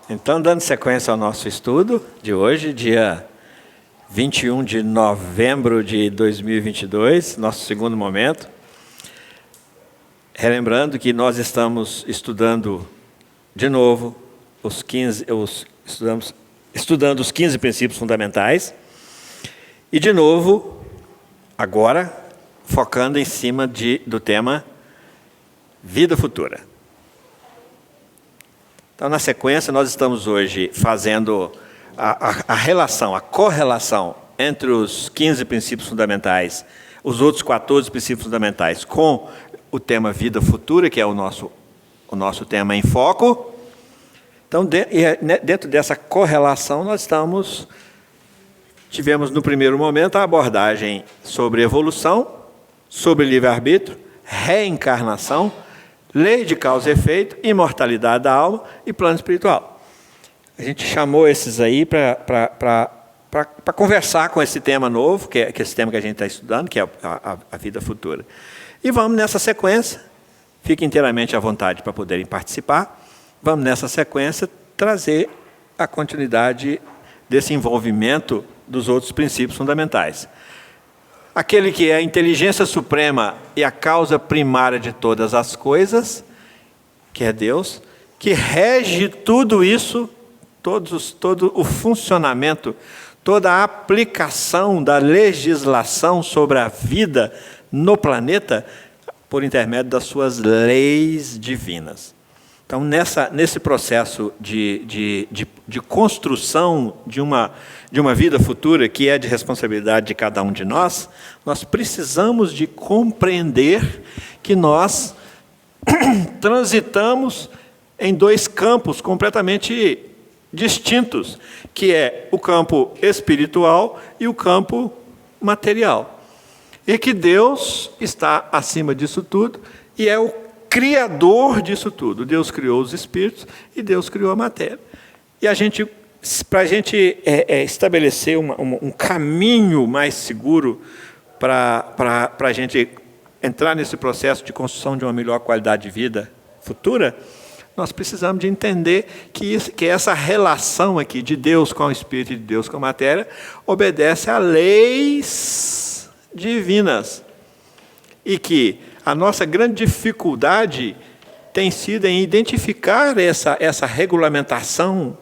Então, dando sequência ao nosso estudo de hoje, dia 21 de novembro de 2022, nosso segundo momento. Relembrando que nós estamos estudando de novo estudando os 15 princípios fundamentais. E de novo, agora, focando em cima do tema vida futura. Então, na sequência, nós estamos hoje fazendo a correlação entre os 15 princípios fundamentais, os outros 14 princípios fundamentais, com o tema vida futura, que é o nosso tema em foco. Então, dentro dessa correlação, nós tivemos no primeiro momento a abordagem sobre evolução, sobre livre-arbítrio, reencarnação, lei de causa e efeito, imortalidade da alma e plano espiritual. A gente chamou esses aí para conversar com esse tema novo, que é esse tema que a gente está estudando, que é a vida futura. E vamos nessa sequência, fiquem inteiramente à vontade para poderem participar, vamos nessa sequência trazer a continuidade desse envolvimento dos outros princípios fundamentais. Aquele que é a inteligência suprema e a causa primária de todas as coisas, que é Deus, que rege tudo isso, todo o funcionamento, toda a aplicação da legislação sobre a vida no planeta, por intermédio das suas leis divinas. Então, nesse processo de construção de uma vida futura, que é de responsabilidade de cada um de nós precisamos de compreender que nós transitamos em dois campos completamente distintos, que é o campo espiritual e o campo material. E que Deus está acima disso tudo e é o Criador disso tudo. Deus criou os espíritos e Deus criou a matéria. E para a gente estabelecer um caminho mais seguro para a gente entrar nesse processo de construção de uma melhor qualidade de vida futura, nós precisamos de entender que essa relação aqui de Deus com o espírito e de Deus com a matéria obedece a leis divinas. E que a nossa grande dificuldade tem sido em identificar essa regulamentação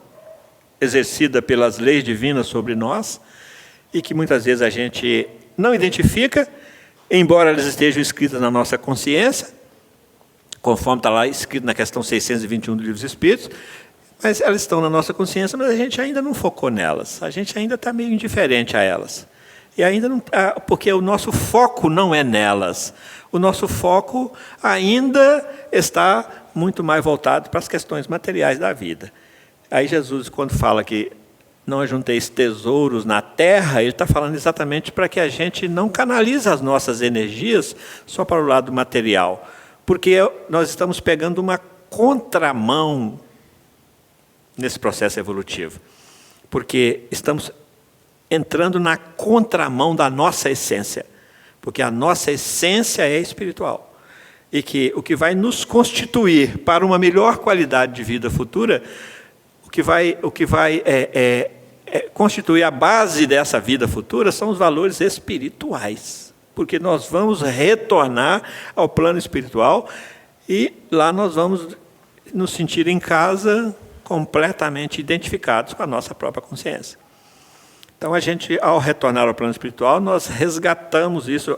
exercida pelas leis divinas sobre nós, e que muitas vezes a gente não identifica, embora elas estejam escritas na nossa consciência, conforme está lá escrito na questão 621 do Livro dos Espíritos, mas elas estão na nossa consciência, mas a gente ainda não focou nelas, a gente ainda está meio indiferente a elas. E ainda não, porque o nosso foco não é nelas. O nosso foco ainda está muito mais voltado para as questões materiais da vida. Aí Jesus, quando fala que não ajunteis tesouros na terra, ele está falando exatamente para que a gente não canalize as nossas energias só para o lado material. Porque nós estamos pegando uma contramão nesse processo evolutivo. Porque estamos entrando na contramão da nossa essência, porque a nossa essência é espiritual. E que o que vai nos constituir para uma melhor qualidade de vida futura, o que vai constituir a base dessa vida futura são os valores espirituais. Porque nós vamos retornar ao plano espiritual e lá nós vamos nos sentir em casa completamente identificados com a nossa própria consciência. Então, a gente, ao retornar ao plano espiritual, nós resgatamos isso,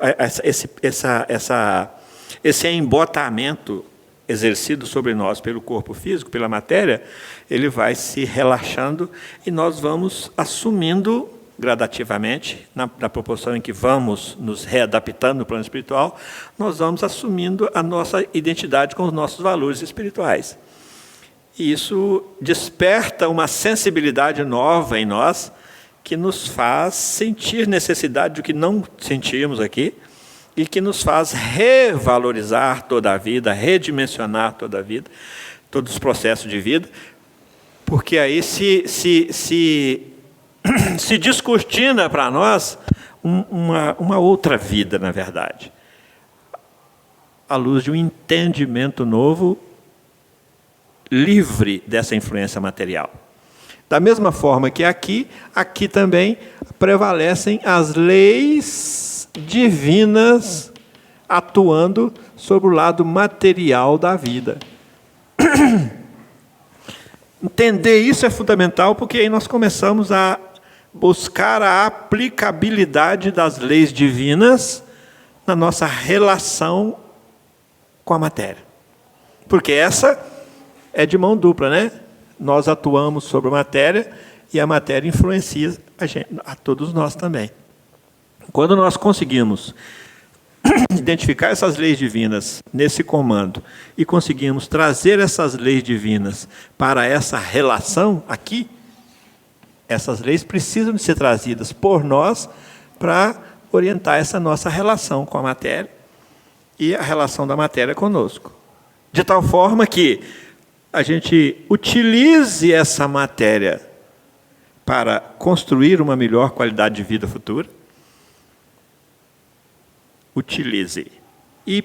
esse embotamento exercido sobre nós pelo corpo físico, pela matéria, ele vai se relaxando e nós vamos assumindo gradativamente, na proporção em que vamos nos readaptando no plano espiritual, nós vamos assumindo a nossa identidade com os nossos valores espirituais. E isso desperta uma sensibilidade nova em nós, que nos faz sentir necessidade do que não sentíamos aqui, e que nos faz revalorizar toda a vida, redimensionar toda a vida, todos os processos de vida, porque aí se se descortina para nós uma outra vida, na verdade, à luz de um entendimento novo, livre dessa influência material. Da mesma forma que aqui também prevalecem as leis divinas atuando sobre o lado material da vida. Entender isso é fundamental, porque aí nós começamos a buscar a aplicabilidade das leis divinas na nossa relação com a matéria. Porque essa é de mão dupla, né? Nós atuamos sobre a matéria e a matéria influencia a todos nós também. Quando nós conseguimos identificar essas leis divinas nesse comando e conseguimos trazer essas leis divinas para essa relação aqui, essas leis precisam de ser trazidas por nós para orientar essa nossa relação com a matéria e a relação da matéria conosco. De tal forma que a gente utilize essa matéria para construir uma melhor qualidade de vida futura. Utilize. E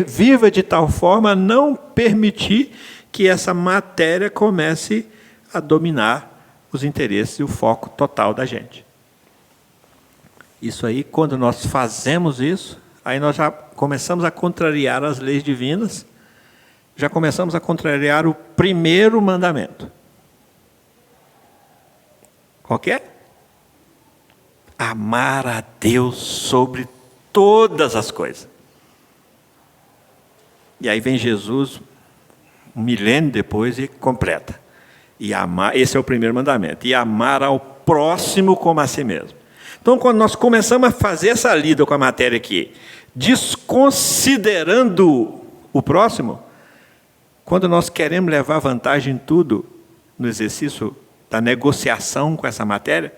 viva de tal forma a não permitir que essa matéria comece a dominar os interesses e o foco total da gente. Isso aí, quando nós fazemos isso, aí nós já começamos a contrariar as leis divinas, já começamos a contrariar o primeiro mandamento. Qual que é? Amar a Deus sobre todas as coisas. E aí vem Jesus, um milênio depois, e completa. E amar, esse é o primeiro mandamento. E amar ao próximo como a si mesmo. Então, quando nós começamos a fazer essa lida com a matéria aqui, desconsiderando o próximo, quando nós queremos levar vantagem em tudo, no exercício da negociação com essa matéria,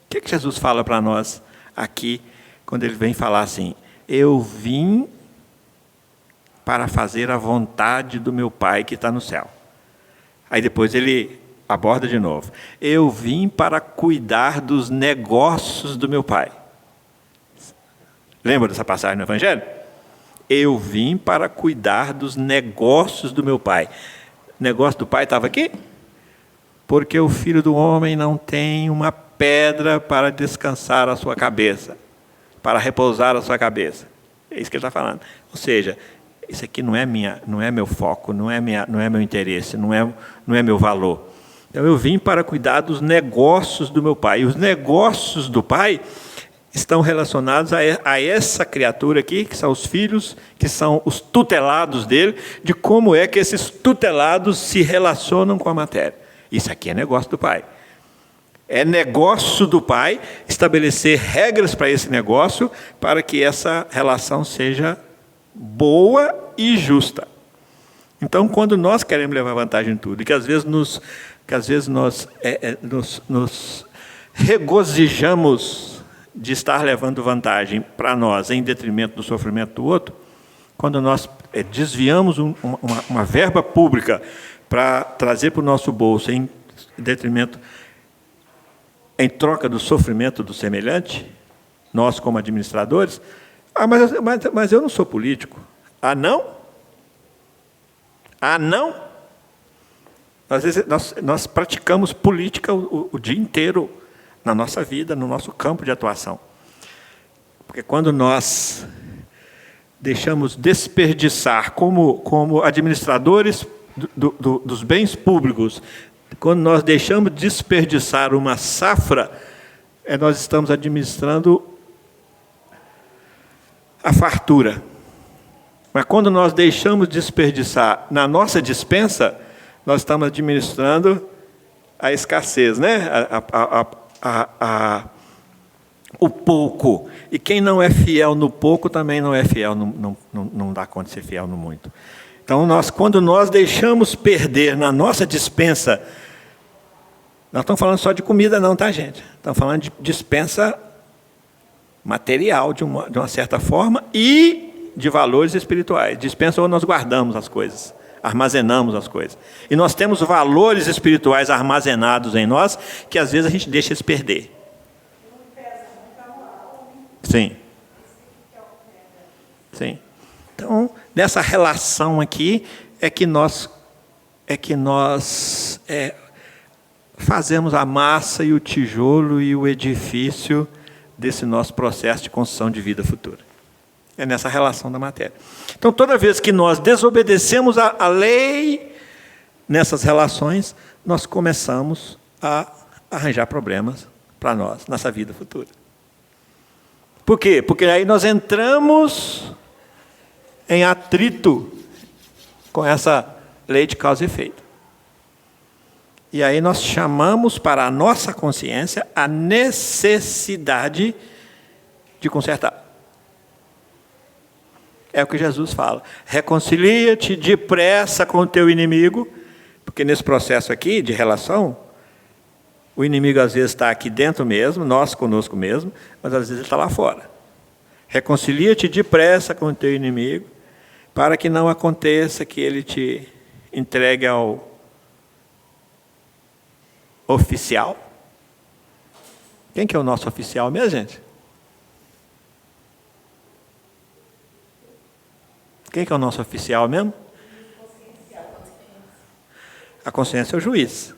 o que Jesus fala para nós aqui, quando ele vem falar assim: eu vim para fazer a vontade do meu Pai que está no céu. Aí depois ele aborda de novo: eu vim para cuidar dos negócios do meu Pai. Lembra dessa passagem no Evangelho? Eu vim para cuidar dos negócios do meu Pai. O negócio do Pai estava aqui? Porque o Filho do Homem não tem uma pedra para descansar a sua cabeça, para repousar a sua cabeça. É isso que ele está falando. Ou seja, isso aqui não é meu foco, não é meu interesse, não é meu valor. Então eu vim para cuidar dos negócios do meu Pai. E os negócios do Pai estão relacionados a essa criatura aqui, que são os filhos, que são os tutelados dele, de como é que esses tutelados se relacionam com a matéria. Isso aqui é negócio do Pai. É negócio do Pai estabelecer regras para esse negócio, para que essa relação seja boa e justa. Então, quando nós queremos levar vantagem em tudo, e que às vezes nós regozijamos de estar levando vantagem para nós em detrimento do sofrimento do outro, quando nós desviamos uma verba pública para trazer para o nosso bolso em detrimento, em troca do sofrimento do semelhante, nós como administradores, mas eu não sou político. Ah, não? Ah, não? Às vezes nós praticamos política o dia inteiro na nossa vida, no nosso campo de atuação. Porque quando nós deixamos desperdiçar como administradores dos bens públicos, quando nós deixamos desperdiçar uma safra, nós estamos administrando a fartura. Mas quando nós deixamos desperdiçar na nossa despensa, nós estamos administrando a escassez, né? O pouco. E quem não é fiel no pouco também não é fiel, não dá conta de ser fiel no muito. Então, quando nós deixamos perder na nossa despensa, nós estamos falando só de comida não, tá, gente? Estamos falando de despensa material, de uma certa forma, e de valores espirituais. Despensa onde nós guardamos as coisas. armazenamos as coisas. E nós temos valores espirituais armazenados em nós, que às vezes a gente deixa eles perder. Sim. Sim. Então, nessa relação aqui, é que nós fazemos a massa e o tijolo e o edifício desse nosso processo de construção de vida futura. É nessa relação da matéria. Então, toda vez que nós desobedecemos a lei nessas relações, nós começamos a arranjar problemas para nós, nessa vida futura. Por quê? Porque aí nós entramos em atrito com essa lei de causa e efeito. E aí nós chamamos para a nossa consciência a necessidade de consertar. É o que Jesus fala. Reconcilia-te depressa com o teu inimigo, porque nesse processo aqui de relação, o inimigo às vezes está aqui dentro mesmo, nós conosco mesmo, mas às vezes ele está lá fora. Reconcilia-te depressa com o teu inimigo, para que não aconteça que ele te entregue ao oficial. Quem que é o nosso oficial mesmo, gente? Quem que é o nosso oficial mesmo? A consciência é o juiz.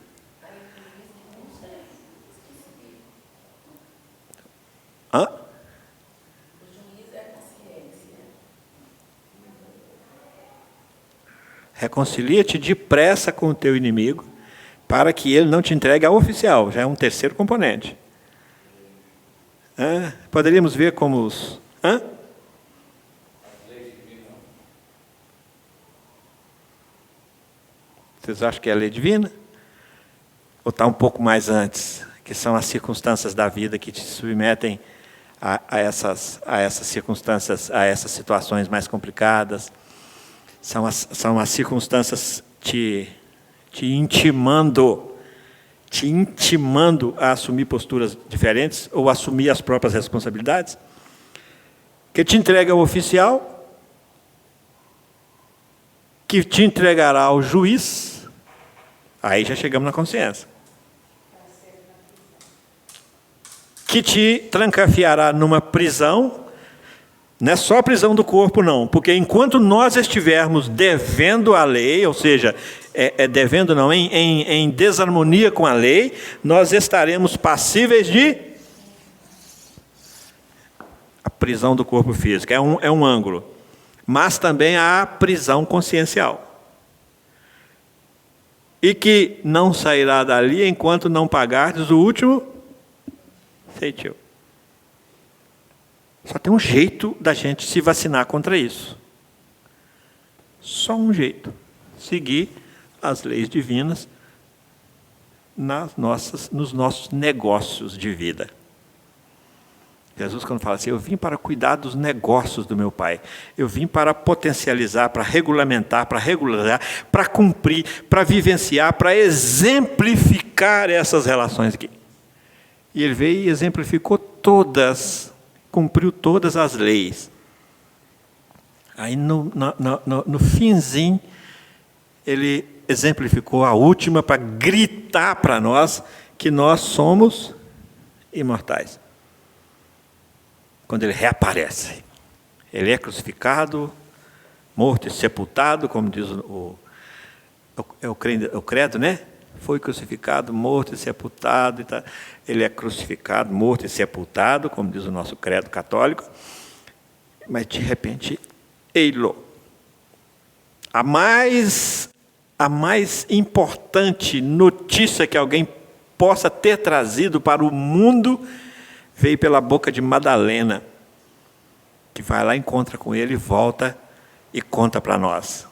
Hã? Reconcilia-te depressa com o teu inimigo, para que ele não te entregue ao oficial. Já é um terceiro componente. Poderíamos ver como os... Vocês acham que é a lei divina? Ou está um pouco mais antes, que são as circunstâncias da vida que te submetem a essas circunstâncias, a essas situações mais complicadas? São as circunstâncias te intimando a assumir posturas diferentes ou assumir as próprias responsabilidades, que te entrega ao oficial, que te entregará ao juiz. Aí já chegamos na consciência. Que te trancafiará numa prisão. Não é só a prisão do corpo, não. Porque enquanto nós estivermos devendo a lei, ou seja, devendo não, em desarmonia com a lei, nós estaremos passíveis de a prisão do corpo físico. É um ângulo. Mas também a prisão consciencial. E que não sairá dali enquanto não pagardes o último ceitil. Só tem um jeito da gente se vacinar contra isso. Só um jeito. Seguir as leis divinas nos nossos negócios de vida. Jesus, quando fala assim, eu vim para cuidar dos negócios do meu Pai. Eu vim para potencializar, para regulamentar, para regularizar, para cumprir, para vivenciar, para exemplificar essas relações aqui. E ele veio e exemplificou cumpriu todas as leis. Aí no finzinho, ele exemplificou a última para gritar para nós que nós somos imortais. Quando ele reaparece. Ele é crucificado, morto e sepultado, como diz o credo, né? Foi crucificado, morto e sepultado. Ele é crucificado, morto e sepultado, como diz o nosso credo católico. Mas, de repente, ei-lo. A mais importante notícia que alguém possa ter trazido para o mundo veio pela boca de Madalena, que vai lá, encontra com ele, volta e conta para nós.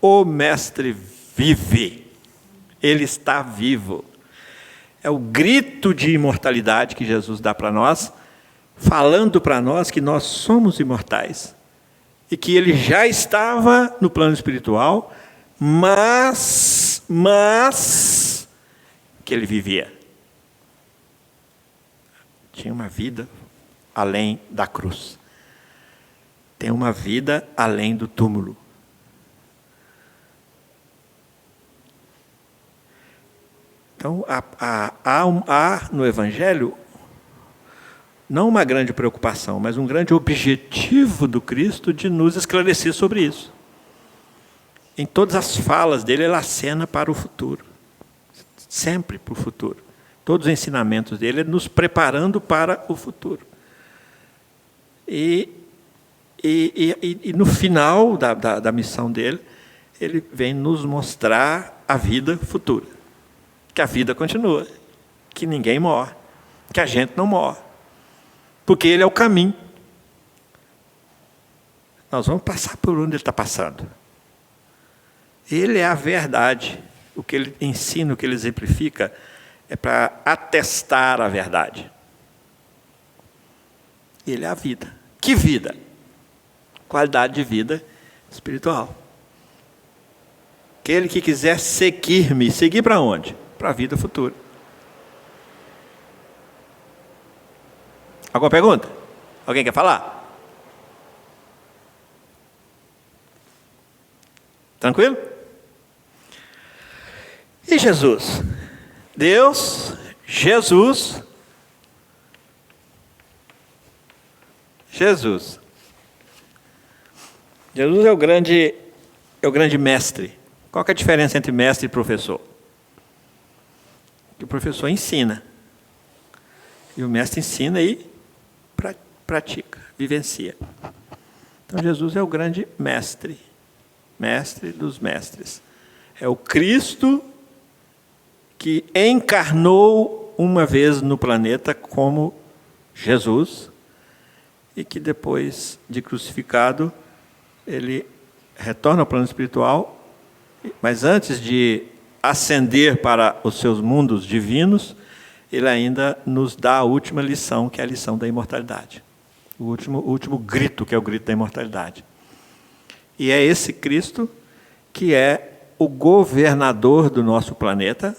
O Mestre vive. Ele está vivo. É o grito de imortalidade que Jesus dá para nós, falando para nós que nós somos imortais. E que ele já estava no plano espiritual, mas que ele vivia. Tinha uma vida além da cruz. Tem uma vida além do túmulo. Então, há no Evangelho não uma grande preocupação, mas um grande objetivo do Cristo de nos esclarecer sobre isso. Em todas as falas dele, ele acena para o futuro. Sempre para o futuro. Todos os ensinamentos dele, ele nos preparando para o futuro. E no final da missão dele, ele vem nos mostrar a vida futura. Que a vida continua. Que ninguém morre. Que a gente não morre. Porque ele é o caminho. Nós vamos passar por onde ele está passando. Ele é a verdade. O que ele ensina, o que ele exemplifica, é para atestar a verdade. Ele é a vida. Que vida? Qualidade de vida espiritual. Aquele que quiser seguir-me, seguir para onde? Para a vida futura. Alguma pergunta? Alguém quer falar? Tranquilo? E Jesus? Deus, Jesus. Jesus é o grande mestre. Qual que é a diferença entre mestre e professor? Que o professor ensina. E o mestre ensina e pratica, vivencia. Então Jesus é o grande mestre. Mestre dos mestres. É o Cristo que encarnou uma vez no planeta como Jesus e que depois de crucificado, ele retorna ao plano espiritual, mas antes de ascender para os seus mundos divinos, ele ainda nos dá a última lição, que é a lição da imortalidade. O último grito, que é o grito da imortalidade. E é esse Cristo que é o governador do nosso planeta,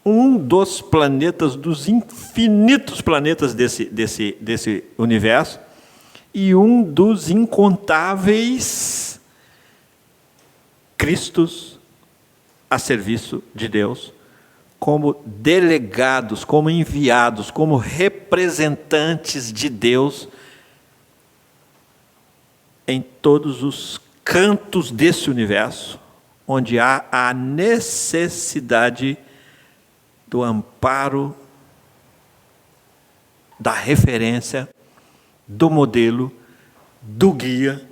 um dos planetas, dos infinitos planetas desse universo, e um dos incontáveis Cristos a serviço de Deus, como delegados, como enviados, como representantes de Deus em todos os cantos desse universo, onde há a necessidade do amparo, da referência, do modelo, do guia.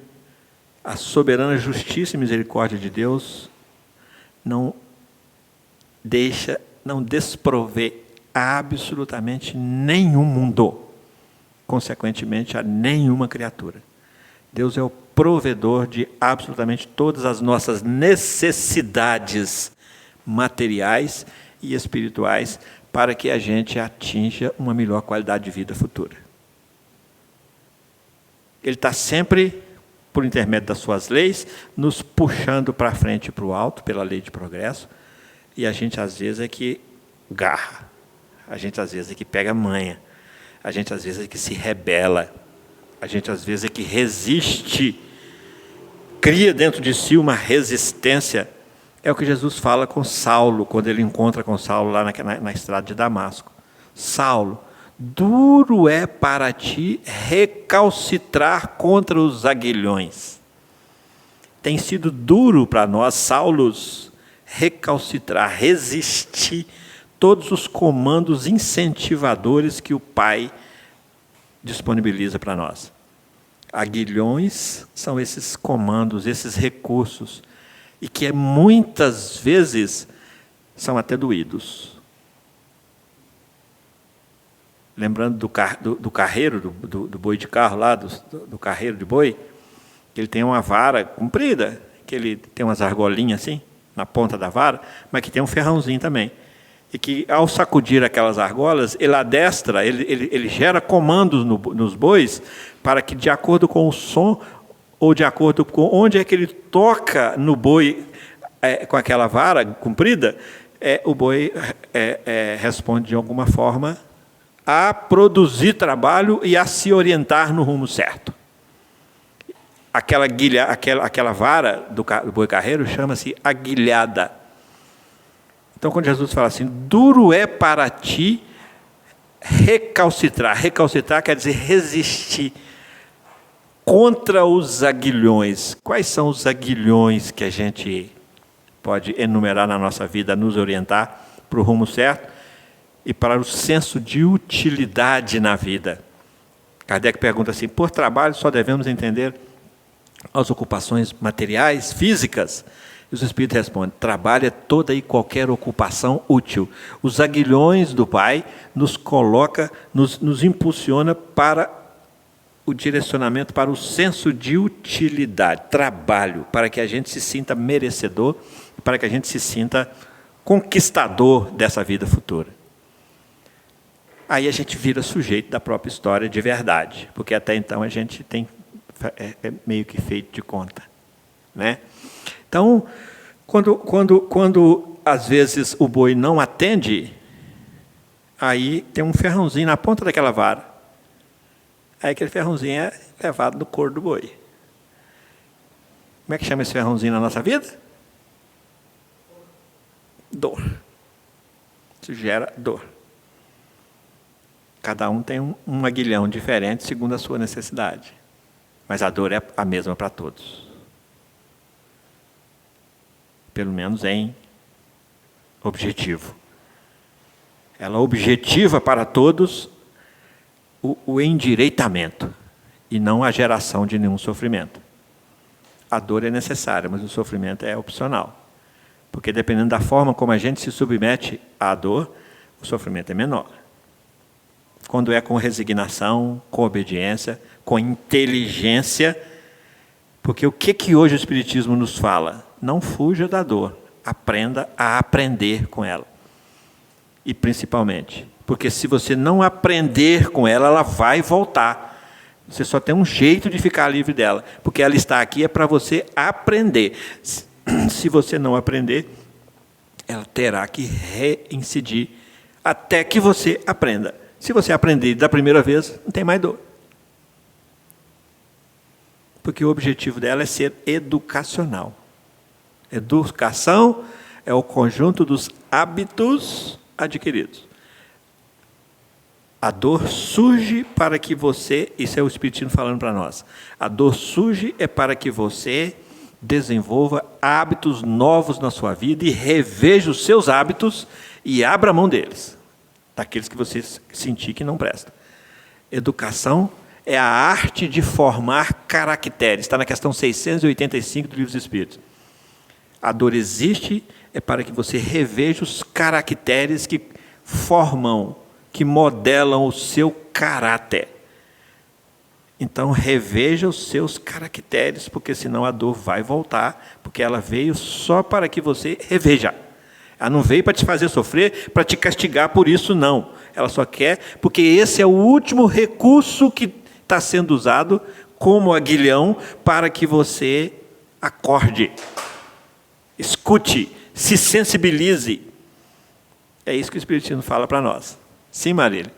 A soberana justiça e misericórdia de Deus não desprover absolutamente nenhum mundo, consequentemente a nenhuma criatura. Deus é o provedor de absolutamente todas as nossas necessidades materiais e espirituais para que a gente atinja uma melhor qualidade de vida futura. Ele está sempre, por intermédio das suas leis, nos puxando para frente e para o alto, pela lei de progresso, e a gente às vezes é que garra, a gente às vezes é que pega manha, a gente às vezes é que se rebela, a gente às vezes é que resiste, cria dentro de si uma resistência. É o que Jesus fala com Saulo, quando ele encontra com Saulo lá na estrada de Damasco. Saulo, duro é para ti recalcitrar contra os aguilhões. Tem sido duro para nós, Saulos, recalcitrar, resistir todos os comandos incentivadores que o Pai disponibiliza para nós. Aguilhões são esses comandos, esses recursos, e que muitas vezes são até doídos. Lembrando do carreiro, do boi de carro lá, do carreiro de boi, que ele tem uma vara comprida, que ele tem umas argolinhas assim, na ponta da vara, mas que tem um ferrãozinho também. E que, ao sacudir aquelas argolas, ele adestra, ele gera comandos nos bois, para que, de acordo com o som, ou de acordo com onde é que ele toca no boi com aquela vara comprida, o boi responde de alguma forma a produzir trabalho e a se orientar no rumo certo. Aquela vara do boi carreiro chama-se aguilhada. Então, quando Jesus fala assim, duro é para ti recalcitrar. Recalcitrar quer dizer resistir contra os aguilhões. Quais são os aguilhões que a gente pode enumerar na nossa vida, nos orientar para o rumo certo e para o senso de utilidade na vida? Kardec pergunta assim, por trabalho só devemos entender as ocupações materiais, físicas? E os Espíritos respondem, trabalho é toda e qualquer ocupação útil. Os aguilhões do Pai nos coloca, nos impulsiona para o direcionamento, para o senso de utilidade, trabalho, para que a gente se sinta merecedor, para que a gente se sinta conquistador dessa vida futura. Aí a gente vira sujeito da própria história de verdade, porque até então a gente é meio que feito de conta, né? Então, quando às vezes o boi não atende, aí tem um ferrãozinho na ponta daquela vara. Aí aquele ferrãozinho é levado no couro do boi. Como é que chama esse ferrãozinho na nossa vida? Dor. Isso gera dor. Cada um tem um aguilhão diferente segundo a sua necessidade. Mas a dor é a mesma para todos. Pelo menos em objetivo. Ela objetiva para todos o endireitamento e não a geração de nenhum sofrimento. A dor é necessária, mas o sofrimento é opcional. Porque dependendo da forma como a gente se submete à dor, o sofrimento é menor. Quando é com resignação, com obediência, com inteligência, porque o que hoje o Espiritismo nos fala? Não fuja da dor, aprenda a aprender com ela. E principalmente, porque se você não aprender com ela, ela vai voltar. Você só tem um jeito de ficar livre dela, porque ela está aqui é para você aprender. Se você não aprender, ela terá que reincidir até que você aprenda. Se você aprender da primeira vez, não tem mais dor. Porque o objetivo dela é ser educacional. Educação é o conjunto dos hábitos adquiridos. A dor surge para que você, isso é o Espiritismo falando para nós, a dor surge é para que você desenvolva hábitos novos na sua vida e reveja os seus hábitos e abra mão deles, daqueles que você sentir que não presta. Educação é a arte de formar caracteres, está na questão 685 do Livro dos Espíritos. A dor existe é para que você reveja os caracteres que formam, que modelam o seu caráter. Então, reveja os seus caracteres, porque senão a dor vai voltar, porque ela veio só para que você reveja. Ela não veio para te fazer sofrer, para te castigar por isso, não. Ela só quer, porque esse é o último recurso que está sendo usado como aguilhão para que você acorde, escute, se sensibilize. É isso que o Espiritismo fala para nós. Sim, Marília?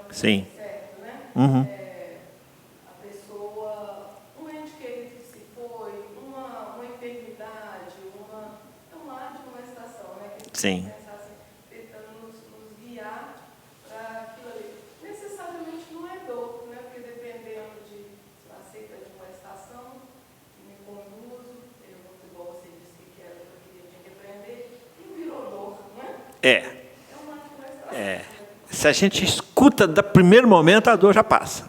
Sim. Certo, né? Uhum. A pessoa, um ente querido que se foi, uma enfermidade, é um lar de uma estação, né? Que Sim. pensar assim, tentando nos guiar para aquilo ali. Necessariamente não é dor, né? Porque dependendo de se eu aceito de uma estação, me conduzo, eu, igual você disse que era o que eu tinha que aprender, e virou dor, né? É. É um lar de uma estação. É. Se a gente escuta do primeiro momento, a dor já passa.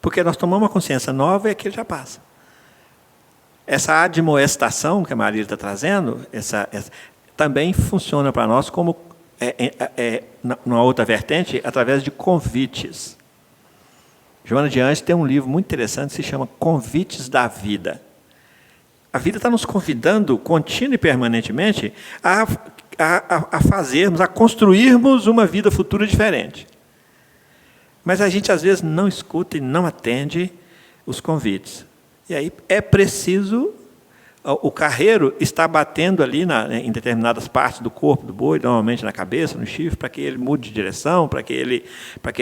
Porque nós tomamos uma consciência nova e aquilo já passa. Essa admoestação que a Maria está trazendo, também funciona para nós como, numa outra vertente, através de convites. Joana de Anjos tem um livro muito interessante que se chama Convites da Vida. A vida está nos convidando, contínua e permanentemente, a fazermos, a construirmos uma vida futura diferente. Mas a gente, às vezes, não escuta e não atende os convites. E aí é preciso... O carreiro está batendo ali em determinadas partes do corpo do boi, normalmente na cabeça, no chifre, para que ele mude de direção, para que ele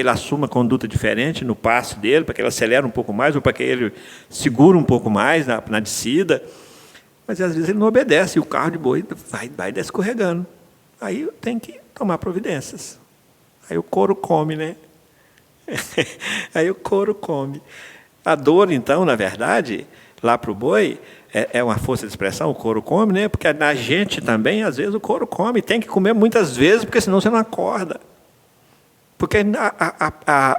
assuma conduta diferente no passo dele, para que ele acelere um pouco mais, ou para que ele segure um pouco mais na descida. Mas, às vezes, ele não obedece, e o carro de boi vai escorregando. Aí tem que tomar providências. Aí o couro come, né? Aí o couro come. A dor, então, na verdade, lá para o boi, é uma força de expressão, o couro come, né? Porque na gente também, às vezes, o couro come. Tem que comer muitas vezes, porque senão você não acorda. Porque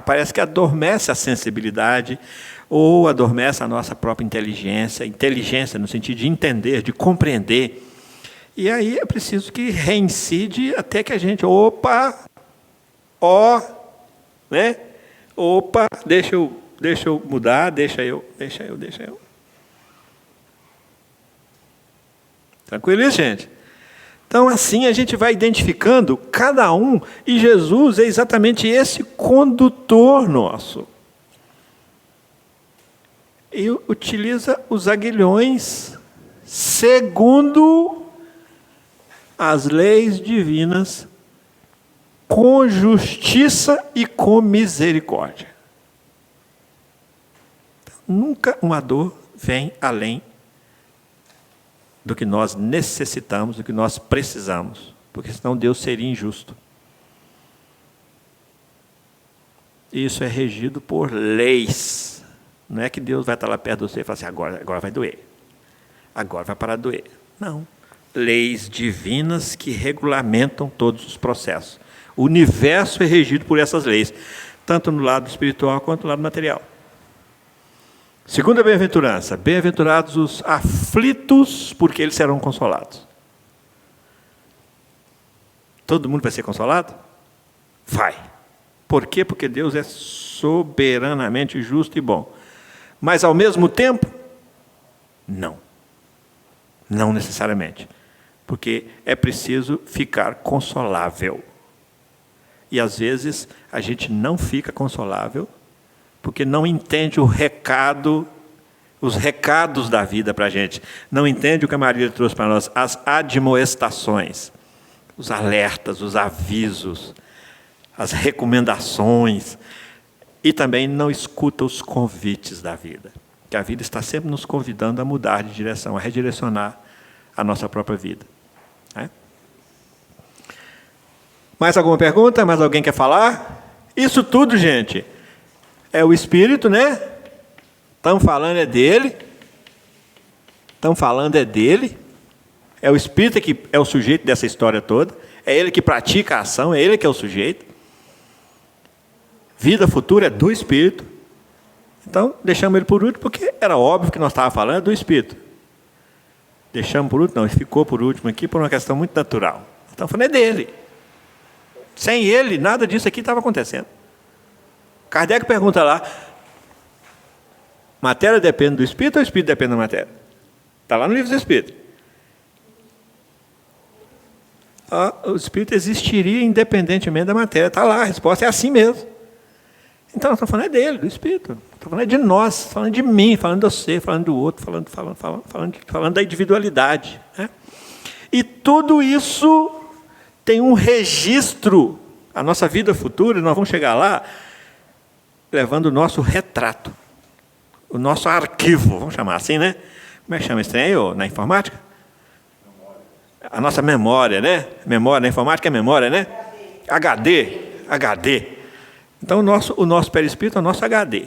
parece que adormece a sensibilidade, ou adormece a nossa própria inteligência no sentido de entender, de compreender. E aí é preciso que reincide até que a gente, né? Deixa eu mudar, deixa eu. Tranquilo isso, gente? Então, assim, a gente vai identificando cada um, e Jesus é exatamente esse condutor nosso. E utiliza os aguilhões segundo as leis divinas, com justiça e com misericórdia. Nunca uma dor vem além do que nós necessitamos, do que nós precisamos, porque senão Deus seria injusto. Isso é regido por leis. Não é que Deus vai estar lá perto de você e falar assim, agora vai doer. Agora vai parar de doer. Não. Leis divinas que regulamentam todos os processos. O universo é regido por essas leis, tanto no lado espiritual quanto no lado material. Segunda bem-aventurança, bem-aventurados os aflitos, porque eles serão consolados. Todo mundo vai ser consolado? Vai. Por quê? Porque Deus é soberanamente justo e bom. Mas, ao mesmo tempo, não. Não necessariamente. Porque é preciso ficar consolável. E, às vezes, a gente não fica consolável porque não entende os recados da vida para a gente. Não entende o que a Maria trouxe para nós, as admoestações, os alertas, os avisos, as recomendações, e também não escuta os convites da vida, que a vida está sempre nos convidando a mudar de direção, a redirecionar a nossa própria vida. Mais alguma pergunta? Mais alguém quer falar? Isso tudo, gente, é o Espírito, né? Estamos falando é dele. É o Espírito que é o sujeito dessa história toda. É ele que pratica a ação, é ele que é o sujeito. Vida futura é do Espírito. Então, deixamos ele por último, porque era óbvio que nós estávamos falando do Espírito. Deixamos por último? Não, ele ficou por último aqui por uma questão muito natural. Estamos falando é dele. Sem ele, nada disso aqui estava acontecendo. Kardec pergunta lá, matéria depende do Espírito ou o Espírito depende da matéria? Está lá no livro do Espírito. O Espírito existiria independentemente da matéria. Está lá, a resposta é assim mesmo. Então, nós estamos falando é dele, do Espírito. Estamos falando é de nós, falando de mim, falando de você, falando do outro, falando da individualidade. Né? E tudo isso tem um registro. A nossa vida futura, nós vamos chegar lá levando o nosso retrato, o nosso arquivo, vamos chamar assim, né? Como é que chama esse trem aí, na informática? Memória. A nossa memória, né? Memória, na informática é memória, né? HD. Então, o nosso perispírito é o nosso HD.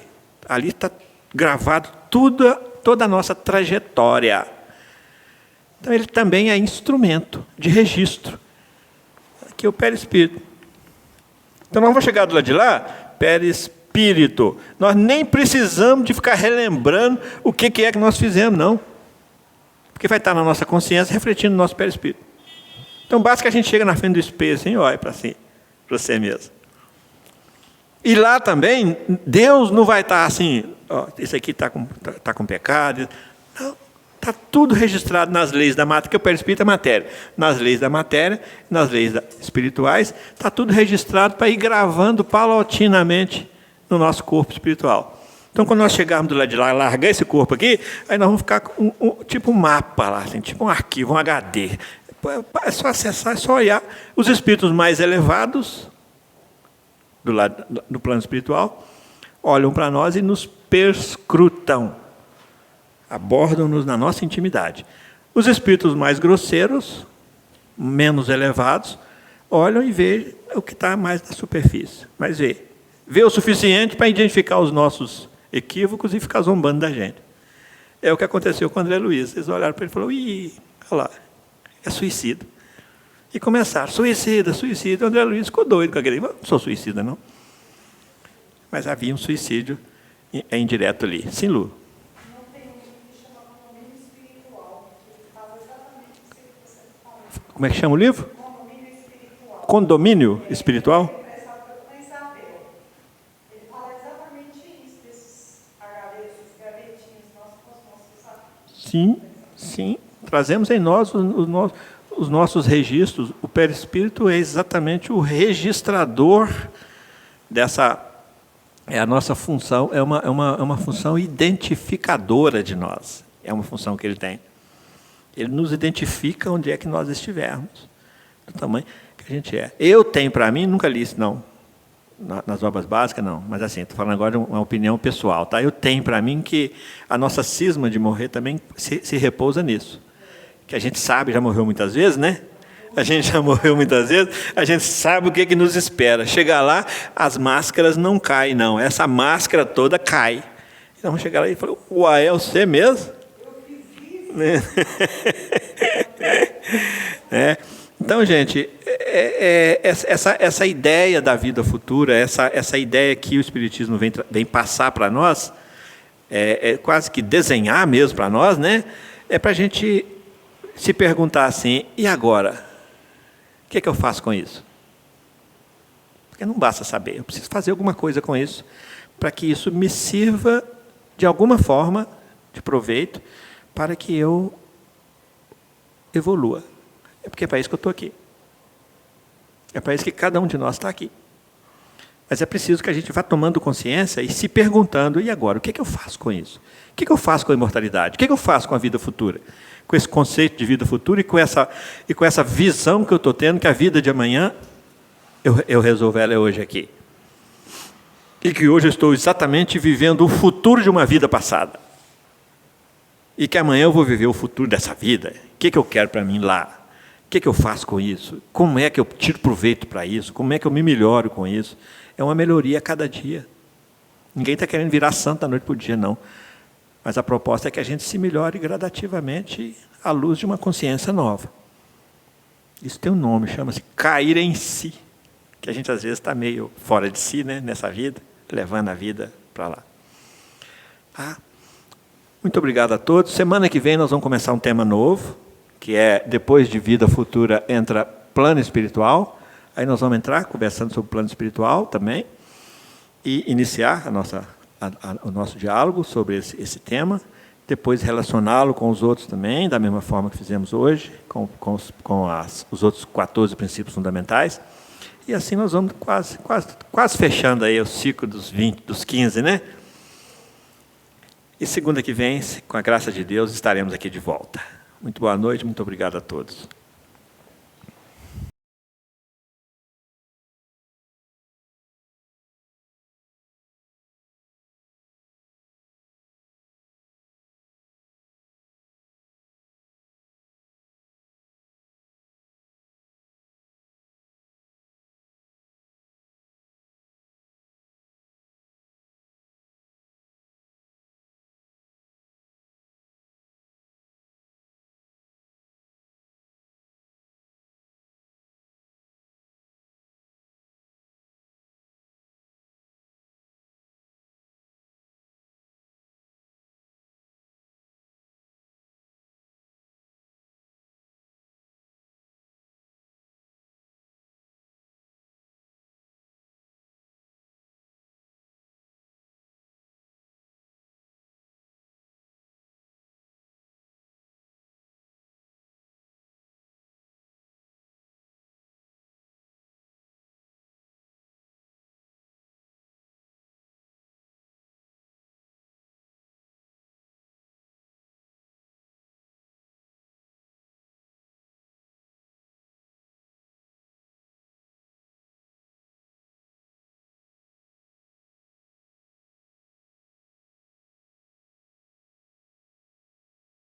Ali está gravado toda a nossa trajetória. Então, ele também é instrumento de registro. Aqui é o perispírito. Então, nós vamos chegar do lado de lá, perispírito. Nós nem precisamos de ficar relembrando o que é que nós fizemos, não. Porque vai estar na nossa consciência, refletindo no nosso perispírito. Então, basta que a gente chega na frente do espelho assim, olha para você mesmo. E lá também, Deus não vai estar assim, ó, isso aqui está com pecado. Não. Está tudo registrado nas leis da matéria, que o perispírito é matéria. Nas leis da matéria, nas leis espirituais, está tudo registrado para ir gravando paulatinamente no nosso corpo espiritual. Então, quando nós chegarmos do lado de lá, largar esse corpo aqui, aí nós vamos ficar com tipo um mapa lá, assim, tipo um arquivo, um HD. É só acessar, é só olhar. Os espíritos mais elevados, do lado do plano espiritual, olham para nós e nos perscrutam. Abordam-nos na nossa intimidade. Os espíritos mais grosseiros, menos elevados, olham e veem o que está mais na superfície. Mas vê o suficiente para identificar os nossos equívocos e ficar zombando da gente. É o que aconteceu com o André Luiz. Eles olharam para ele e falaram, ih, olha lá, é suicida. E começaram, suicida, suicida. O André Luiz ficou doido com aquele. Não sou suicida, não. Mas havia um suicídio indireto ali. Sim, Lu? Como é que chama o livro? Condomínio espiritual? Sim, sim. Trazemos em nós os nossos registros. O perispírito é exatamente o registrador dessa. É a nossa função, é uma função identificadora de nós. É uma função que ele tem. Ele nos identifica onde é que nós estivermos, do tamanho que a gente é. Eu tenho para mim, nunca li isso, não, nas obras básicas, não, mas assim, estou falando agora de uma opinião pessoal, tá? Eu tenho para mim que a nossa cisma de morrer também se repousa nisso. Que a gente sabe, já morreu muitas vezes, né? A gente já morreu muitas vezes, a gente sabe o que nos espera. Chegar lá, as máscaras não caem, não. Essa máscara toda cai. Então, chegar lá e falar, uai, é você mesmo? Então, gente, essa ideia da vida futura, essa ideia que o Espiritismo vem passar para nós, quase que desenhar mesmo para nós, né? É para a gente se perguntar assim, e agora? O que é que eu faço com isso? Porque não basta saber, eu preciso fazer alguma coisa com isso, para que isso me sirva de alguma forma de proveito, para que eu evolua. É porque é para isso que eu estou aqui. É para isso que cada um de nós está aqui. Mas é preciso que a gente vá tomando consciência e se perguntando, e agora, o que é que eu faço com isso? O que é que eu faço com a imortalidade? O que é que eu faço com a vida futura? Com esse conceito de vida futura e com essa visão que eu estou tendo, que a vida de amanhã, eu resolvo ela hoje aqui. E que hoje eu estou exatamente vivendo o futuro de uma vida passada. E que amanhã eu vou viver o futuro dessa vida. O que eu quero para mim lá? O que eu faço com isso? Como é que eu tiro proveito para isso? Como é que eu me melhoro com isso? É uma melhoria a cada dia. Ninguém está querendo virar santo da noite para o dia, não. Mas a proposta é que a gente se melhore gradativamente à luz de uma consciência nova. Isso tem um nome, chama-se cair em si. Que a gente às vezes está meio fora de si, né, nessa vida, levando a vida para lá. Tá? Muito obrigado a todos. Semana que vem nós vamos começar um tema novo, que é, depois de vida futura, entra plano espiritual. Aí nós vamos entrar conversando sobre o plano espiritual também, e iniciar o nosso diálogo sobre esse tema, depois relacioná-lo com os outros também, da mesma forma que fizemos hoje, com os outros 14 princípios fundamentais. E assim nós vamos quase fechando aí o ciclo dos 15, né? E segunda que vem, com a graça de Deus, estaremos aqui de volta. Muito boa noite, muito obrigado a todos.